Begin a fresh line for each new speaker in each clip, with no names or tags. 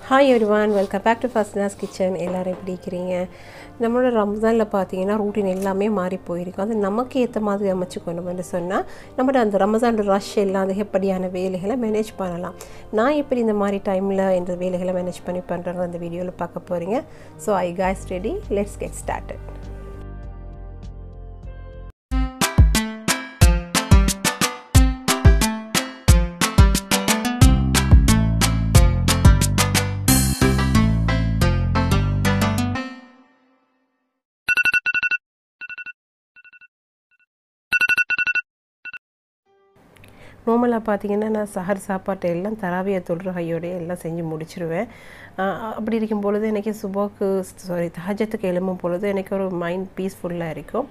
Hi everyone, welcome back to Fazna's kitchen. எல்லாரும் எப்படி இருக்கீங்க? நம்மளோட ரம்ஜான்ல பாத்தீங்கன்னா ரூட்டின் எல்லாமே மாறி போயிருக்கு. அது நமக்கு ஏத்த மாதிரி அமைச்சுக்கணும்னு சொன்னா நம்ம அந்த ரமஜான் ரஷ் எல்லாம் அந்த எப்படியான வேலைகளை மேனேஜ் பண்ணலாம். நான் எப்படி இந்த மாதிரி டைம்ல இந்த வேலைகளை மேனேஜ் பண்ணி பண்றேன்னு அந்த வீடியோல பார்க்க போறீங்க. So are you guys ready? Let's get started. நார்மலாக பார்த்தீங்கன்னா நான் சஹர் சாப்பாட்டை எல்லாம் தராவியை தொழுற கையோடையே எல்லாம் செஞ்சு முடிச்சிருவேன். அப்படி இருக்கும் பொழுது எனக்கு தஹஜத்துக்கு எழும்பும் பொழுது எனக்கு ஒரு மைண்ட் பீஸ்ஃபுல்லாக இருக்கும்.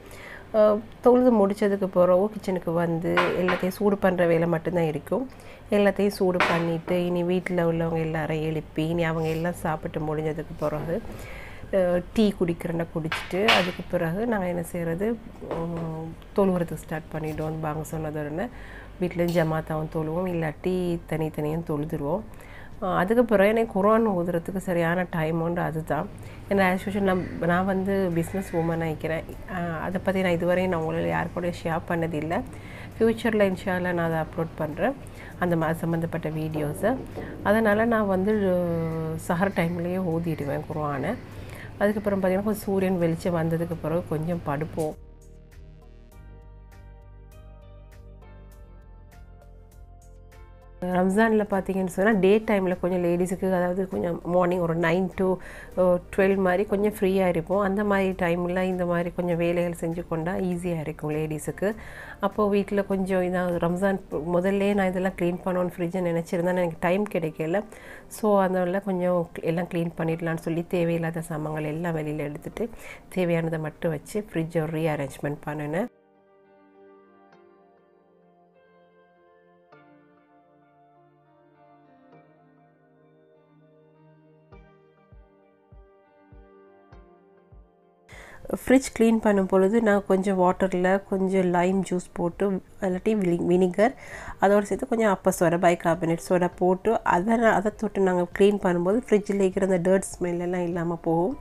தொழுது முடித்ததுக்கு பிறகு கிச்சனுக்கு வந்து எல்லாத்தையும் சூடு பண்ணுற வேலை மட்டும்தான் இருக்கும். எல்லாத்தையும் சூடு பண்ணிவிட்டு இனி வீட்டில் உள்ளவங்க எல்லாரையும் எழுப்பி இனி அவங்க எல்லாம் சாப்பிட்டு முடிஞ்சதுக்கு பிறகு டீ குடிக்கிறேன்னா குடிச்சிட்டு அதுக்கு பிறகு நாங்கள் என்ன செய்கிறது தொழுகிறதுக்கு ஸ்டார்ட் பண்ணிவிடுவோம். பாங்க சொன்னதோடனே வீட்டில் ஜமாத்தாவும் தொழுவோம், இல்லாட்டி தனித்தனியும் தொழுதுருவோம். அதுக்கு பிறகு எனக்கு குர்ஆன் ஓதுறதுக்கு சரியான டைம் உண்டு. அதுதான் ஏன்னா ஆஸ் யூஷுவல் நான் வந்து பிஸ்னஸ் உமன் ஆகிக்கிறேன். அதை பற்றி நான் இதுவரையும் நான் உங்களை யார் கூட ஷேர் பண்ணதில்லை. ஃப்யூச்சரில் இன்ஷால்லாம் நான் அதை அப்லோட் பண்ணுறேன் அந்த மாதிரி சம்மந்தப்பட்ட வீடியோஸை. அதனால் நான் வந்து சஹர் டைம்லேயே ஓதிடுவேன் குர்ஆனை. அதுக்கப்புறம் பார்த்திங்கன்னா கொஞ்சம் சூரியன் வெளிச்சம் வந்ததுக்கு பிறகு கொஞ்சம் படுப்போம். ரம்ஜானில் பார்த்தீங்கன்னு சொன்னால் டே டைமில் கொஞ்சம் லேடிஸுக்கு அதாவது கொஞ்சம் மார்னிங் ஒரு 9 to 12 மாதிரி கொஞ்சம் ஃப்ரீயாக இருப்போம். அந்த மாதிரி டைமில் இந்த மாதிரி கொஞ்சம் வேலைகள் செஞ்சு கொண்டால் ஈஸியாக இருக்கும் லேடிஸுக்கு. அப்போது வீட்டில் கொஞ்சம் இதாக ரம்ஜான் முதல்ல நான் இதெல்லாம் க்ளீன் பண்ணணும்னு ஃப்ரிட்ஜை நினச்சிருந்தேன், எனக்கு டைம் கிடைக்கல. ஸோ அதனால் கொஞ்சம் எல்லாம் க்ளீன் பண்ணிடலான்னு சொல்லி தேவையில்லாத சாமான்கள் எல்லாம் வெளியில் எடுத்துகிட்டு தேவையானதை மட்டும் வச்சு ஃப்ரிட்ஜை ஒரு ரீஅரேஞ்ச்மெண்ட் பண்ணினேன். ஃப்ரிட்ஜ் க்ளீன் பண்ணும் பொழுது நான் கொஞ்சம் வாட்டரில் கொஞ்சம் லைம் ஜூஸ் போட்டு இல்லாட்டி வினிகர் அதோடு சேர்த்து கொஞ்சம் அப்ப சோடா பைகார்பனேட் சோடா போட்டு அதை தொட்டு நாங்கள் க்ளீன் பண்ணும்போது ஃப்ரிட்ஜில் இருக்கிற அந்த டர்ட் ஸ்மெல்லாம் இல்லாமல் போகும்.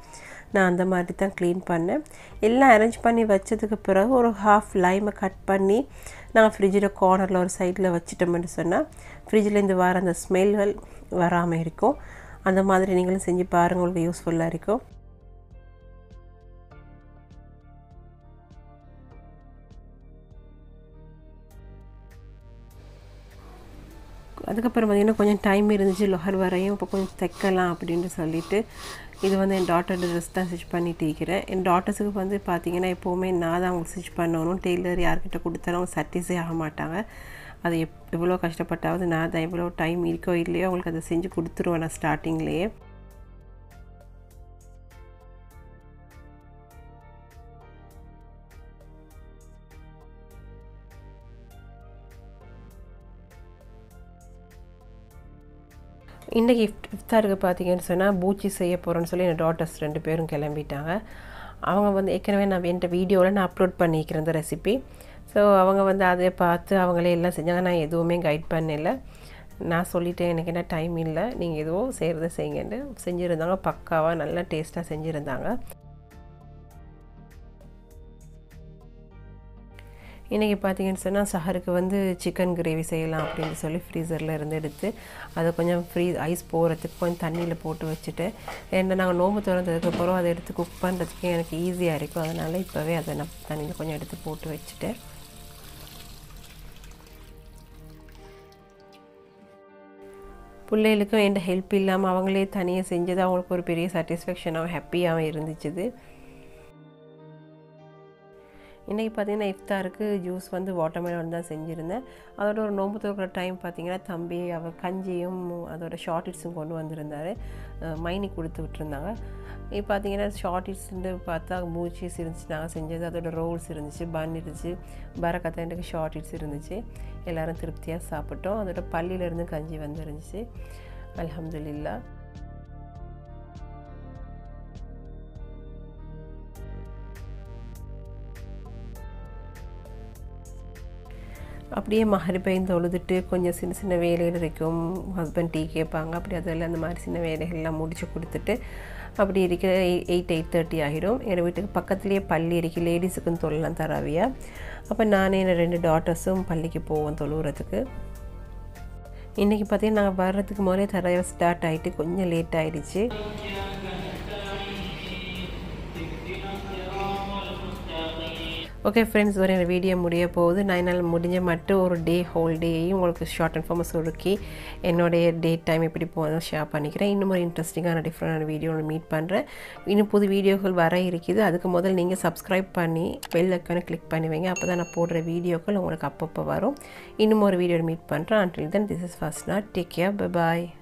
நான் அந்த மாதிரி தான் க்ளீன் பண்ணேன். எல்லாம் அரேஞ்ச் பண்ணி வச்சதுக்கு பிறகு ஒரு ஹாஃப் லைமை கட் பண்ணி நாங்கள் ஃப்ரிட்ஜில் கார்னரில் ஒரு சைடில் வச்சிட்டோம்னு சொன்னால் ஃப்ரிட்ஜிலேருந்து வர அந்த ஸ்மெல்கள் வராமல் இருக்கும். அந்த மாதிரி நீங்களும் செஞ்சு பாருங்கள், உங்களுக்கு யூஸ்ஃபுல்லாக இருக்கும். அதுக்கப்புறம் பார்த்திங்கன்னா கொஞ்சம் டைம் இருந்துச்சு லொஹர் வரையும். இப்போ கொஞ்சம் தைக்கலாம் அப்படின்ட்டு சொல்லிவிட்டு இது வந்து என் டாட்டர் ட்ரெஸ் தான் ஸ்டிச் பண்ணிட்டு இருக்கிறேன். என் டாட்டர்ஸுக்கு வந்து பார்த்திங்கன்னா எப்போவுமே நான் தான் அவங்களுக்கு ஸ்டிச் பண்ணணும். டெய்லர் யார்கிட்ட கொடுத்தாலும் அவங்க சாட்டிஸ்ஃபை ஆக மாட்டாங்க. அது எவ்வளோ கஷ்டப்பட்டாவது நான் தான் எவ்வளோ டைம் இருக்கோ இல்லையோ அவங்களுக்கு அதை செஞ்சு கொடுத்துருவேன் நான் ஸ்டார்டிங்லேயே. இன்றைக்கி இஃப்தாருக்கு பார்த்தீங்கன்னு சொன்னால் பூச்சி செய்ய போகிறேன்னு சொல்லி என் டாட்டர்ஸ் 2 பேரும் கிளம்பிட்டாங்க. அவங்க வந்து ஏற்கனவே நான் என் வீடியோவில் நான் அப்லோட் பண்ணிக்கிறேன் இந்த ரெசிபி. ஸோ அவங்க வந்து அதை பார்த்து அவங்களே எல்லாம் செஞ்சாங்க. நான் எதுவுமே கைட் பண்ணல. நான் சொல்லிட்டேன் எனக்கு என்ன டைம் இல்லை, நீங்கள் எதுவும் செய்கிறத செய்யுங்கன்னு செஞ்சுருந்தாங்க. பக்காவாக நல்லா டேஸ்ட்டாக செஞ்சுருந்தாங்க. இன்றைக்கி பார்த்தீங்கன்னு சொன்னால் சஹருக்கு வந்து சிக்கன் கிரேவி செய்யலாம் அப்படின்னு சொல்லி ஃப்ரீசரில் இருந்து எடுத்து அதை கொஞ்சம் ஐஸ் போகிறதுக்கு கொஞ்சம் தண்ணியில் போட்டு வச்சுட்டு ஏன்னா நாங்கள் நோம்பு திறந்ததுக்கப்புறம் அதை எடுத்து குக் பண்ணுறதுக்கு எனக்கு ஈஸியாக இருக்கும். அதனால் இப்போவே அதை நான் தண்ணியில் கொஞ்சம் எடுத்து போட்டு வச்சுட்டேன். பிள்ளைகளுக்கும் எந்த ஹெல்ப் இல்லாமல் அவங்களே தனியாக செஞ்சது அவங்களுக்கு ஒரு பெரிய சாட்டிஸ்ஃபேக்ஷனாகவும் ஹாப்பியாகவும் இருந்துச்சு. இன்றைக்கி பார்த்திங்கன்னா இஃப்தாருக்கு ஜூஸ் வந்து வாட்டர்மெலன் தான் செஞ்சுருந்தேன். அதோட ஒரு நோம்பு திறக்கிற டைம் பார்த்திங்கன்னா தம்பி அவர் கஞ்சியும் அதோட ஷார்ட்டிட்ஸும் கொண்டு வந்திருந்தார். மைனி கொடுத்து விட்டுருந்தாங்க. இப்போ பார்த்திங்கன்னா ஷார்ட்டிட்ஸ்ன்னு பார்த்தா மூச்சீஸ் இருந்துச்சு நாங்கள் செஞ்சது. அதோட ரோல்ஸ் இருந்துச்சு, பன் இருந்துச்சு, பரக்கத்தாண்டுக்கு ஷார்ட்டிட்ஸ் இருந்துச்சு. எல்லோரும் திருப்தியாக சாப்பிட்டோம். அதோட பள்ளியிலேருந்து கஞ்சி வந்துருந்துச்சு. அல்ஹம்துலில்லாஹ். அப்படியே மகரிபையும் தொழுதுட்டு கொஞ்சம் சின்ன சின்ன வேலைகள் இருக்கும். ஹஸ்பண்ட் டீ கேட்பாங்க. அப்படி அதெல்லாம் அந்த மாதிரி சின்ன வேலைகள்லாம் முடிச்சு கொடுத்துட்டு அப்படி இருக்கிற 8:30 ஆகிடும். எங்கள் வீட்டுக்கு பக்கத்துலேயே பள்ளி இருக்குது. லேடிஸுக்கும் தொழலாம் தராவியா. அப்போ நானே என் 2 டாட்டர்ஸும் பள்ளிக்கு போவோம் தொழுகிறதுக்கு. இன்றைக்கி பார்த்தீங்கன்னா நாங்கள் வர்றதுக்கு முதலே தராவியா ஸ்டார்ட் ஆகிட்டு கொஞ்சம் லேட் ஆகிடுச்சு. ஓகே ஃப்ரெண்ட்ஸ், ஒரு வீடியோ முடிய போகுது. நான் என்னால் முடிஞ்ச மட்டும் ஒரு ஹோல் டேயும் உங்களுக்கு ஷார்ட் அண்ட் ஃபார்மாக சுருக்கி என்னுடைய டே டைம் எப்படி போகணும் ஷேர் பண்ணிக்கிறேன். இன்னும் ஒரு இன்ட்ரெஸ்டிங்கான டிஃப்ரெண்டான வீடியோ மீட் பண்ணுறேன். இன்னும் புது வீடியோக்கள் வர இருக்குது. அதுக்கு முதல் நீங்கள் சப்ஸ்கிரைப் பண்ணி பெல் ஐக்கானை கிளிக் பண்ணி வைங்க. அப்போ தான் நான் போடுற வீடியோக்கள் உங்களுக்கு அப்பப்போ வரும். இன்னும் ஒரு வீடியோ மீட் பண்ணுறேன். Until then, this is Fazna. Take care. Bye bye.